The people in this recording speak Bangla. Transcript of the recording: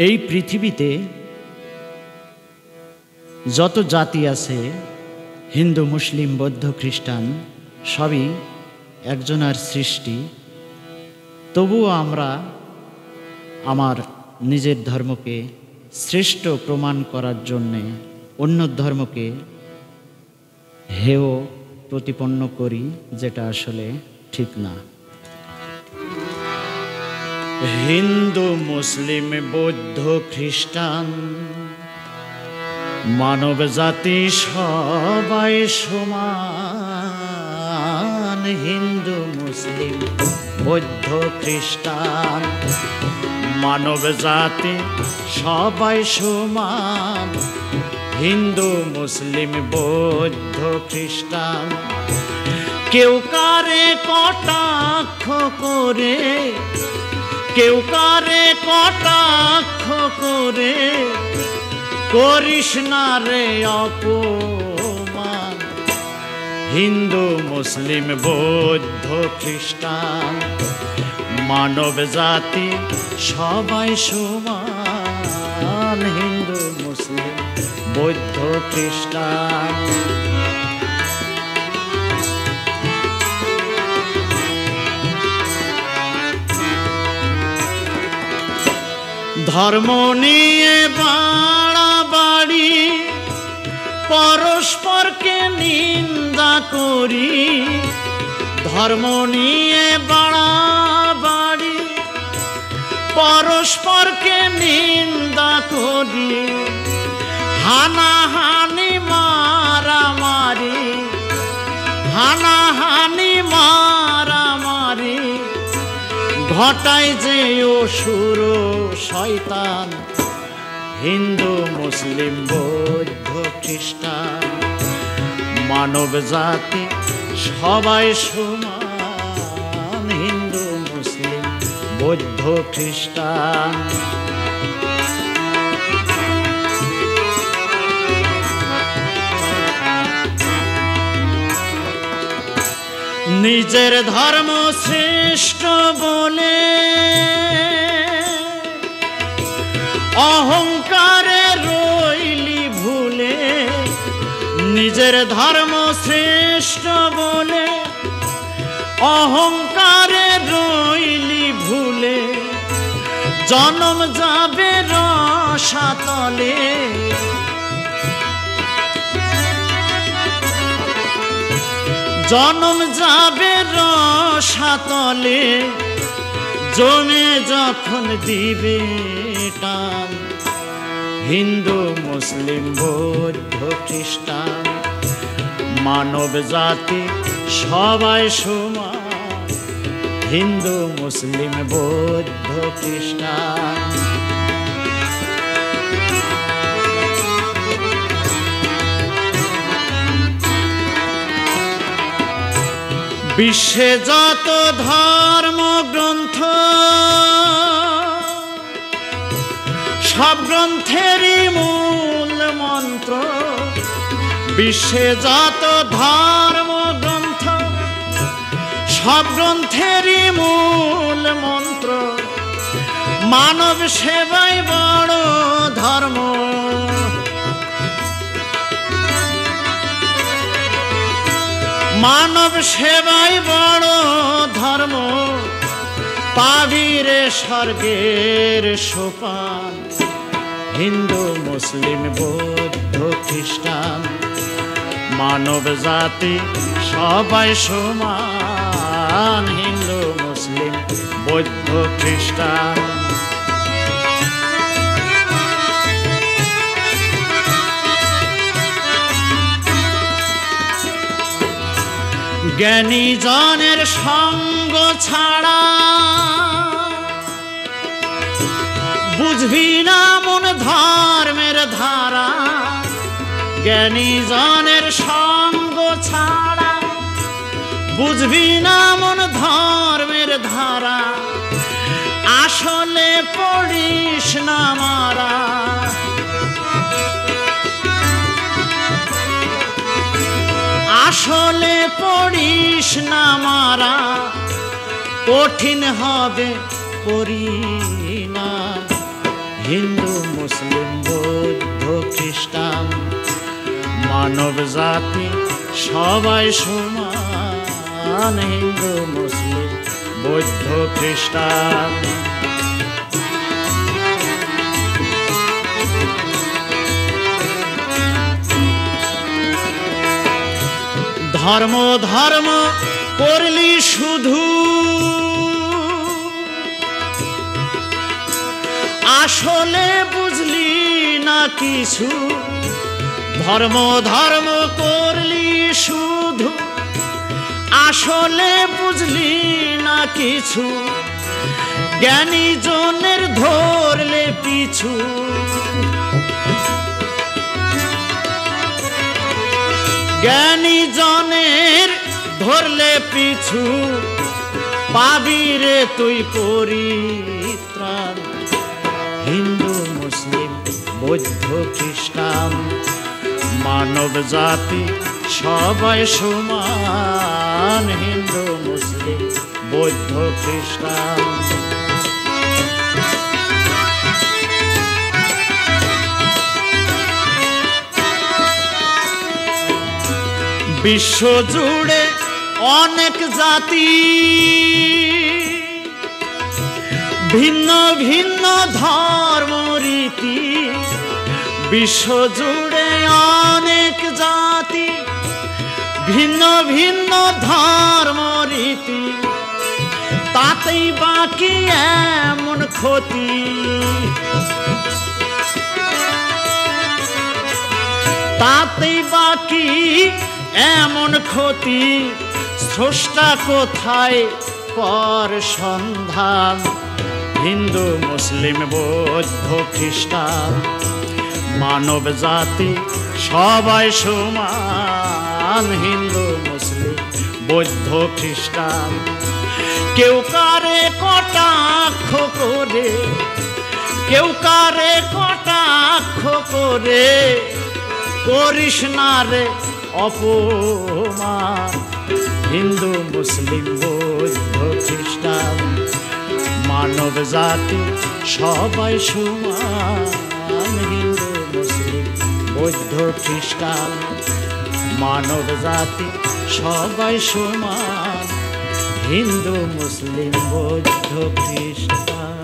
এই পৃথিবীতে যত জাতি আছে, হিন্দু, মুসলিম, বৌদ্ধ, খ্রিস্টান সবই একজনের সৃষ্টি। তবুও আমরা আমার নিজের ধর্মকে শ্রেষ্ঠ প্রমাণ করার জন্যে অন্য ধর্মকে হেয় প্রতিপন্ন করি, যেটা আসলে ঠিক না। হিন্দু, মুসলিম, বৌদ্ধ, খ্রিস্টান মানব জাতি সবাই সমান। হিন্দু, মুসলিম, বৌদ্ধ, খ্রিস্টান মানব জাতি সবাই সমান। হিন্দু, মুসলিম, বৌদ্ধ, খ্রিস্টান কেউ কারে কটাক্ষ করে, কেউ কারে কটাক্ষ করে করিস না রে অপমান। হিন্দু, মুসলিম, বৌদ্ধ, খ্রিস্টান মানব জাতি সবাই সমান। হিন্দু, মুসলিম, বৌদ্ধ, খ্রিস্টান ধর্ম নিয়ে বাড়াবাড়ি, পরস্পরকে নিন্দা করি। ধর্ম নিয়ে বাড়াবাড়ি, পরস্পরকে নিন্দা করি। হানাহানি মারামারি, হানাহানি মারামারি ঘটায় যে অসুর শয়তান। হিন্দু, মুসলিম, বৌদ্ধ, খ্রিস্টান মানব জাতি সবাই সমান। হিন্দু, মুসলিম, বৌদ্ধ, খ্রিস্টান নিজের ধর্ম শ্রেষ্ঠ বলে অহংকারে রইলি ভুলে। নিজের ধর্ম শ্রেষ্ঠ বলে অহংকারে রইলি ভুলে। জনম যাবে রসাতলে, জনম যাবে রসাতলে। জমে যখন দিবে টান। হিন্দু, মুসলিম, বৌদ্ধ, খ্রিস্টান মানব জাতি সবাই সমান। হিন্দু, মুসলিম, বৌদ্ধ, খ্রিস্টান বিশ্বে যত ধর্মগ্রন্থ, সব গ্রন্থেরই মূল মন্ত্র। বিশ্বে যত ধর্মগ্রন্থ, সব গ্রন্থেরই মূল মন্ত্র। মানব সেবাই বড় ধর্ম, মানব সেবাই বড় ধর্ম। পাবিরে স্বর্গের সোপান। হিন্দু, মুসলিম, বৌদ্ধ, খ্রিস্টান মানব জাতি সবাই সমান। হিন্দু, মুসলিম, বৌদ্ধ, খ্রিস্টান জ্ঞানী জনের সঙ্গ ছাড়া বুঝবি না মন ধর্মের ধারা। জ্ঞানী জনের সঙ্গ ছাড়া বুঝবি না মন ধর্মের ধারা। আসলে পড়িস না মারা, আসলে পড়িস না মারা। কঠিন হবে পরিণাম। হিন্দু মুসলিম বৌদ্ধ খ্রিস্টান মানব জাতি সবাই সমান। হিন্দু মুসলিম বৌদ্ধ খ্রিস্টান ধর্ম ধর্ম করলি শুধু, আসলে বুঝলি না কিছু। ধর্ম ধর্ম করলি শুধু, আসলে বুঝলি না কিছু। জ্ঞানী জনের ধরলে পিছু, জ্ঞানী জনের ধরলে পিছু। পাবি রে তুই পরিত্রাণ। হিন্দু মুসলিম বৌদ্ধ খ্রিস্টান মানব জাতি সবাই সমান। হিন্দু মুসলিম বৌদ্ধ খ্রিস্টান বিশ্ব জুড়ে অনেক জাতি, ভিন্ন ভিন্ন ধর্ম রীতি। বিশ্ব জুড়ে অনেক জাতি, ভিন্ন ভিন্ন ধর্ম রীতি। তাতেই বাকি এমন ক্ষতি, তাতেই বাকি এমন ক্ষতি। স্রষ্টা কোথায় কর সন্ধান। হিন্দু মুসলিম বৌদ্ধ খ্রিস্টান মানব জাতি সবাই সমান। হিন্দু মুসলিম বৌদ্ধ খ্রিস্টান কেউ কারে কটাক্ষ করে, কেউ কারে কটাক্ষ করে। করিস না রে অপমান। হিন্দু মুসলিম বৌদ্ধ খ্রিস্টান মানব জাতি সবাই সমান। হিন্দু মুসলিম বৌদ্ধ খ্রিস্টান মানব জাতি সবাই সমান। হিন্দু মুসলিম বৌদ্ধ খ্রিস্টান।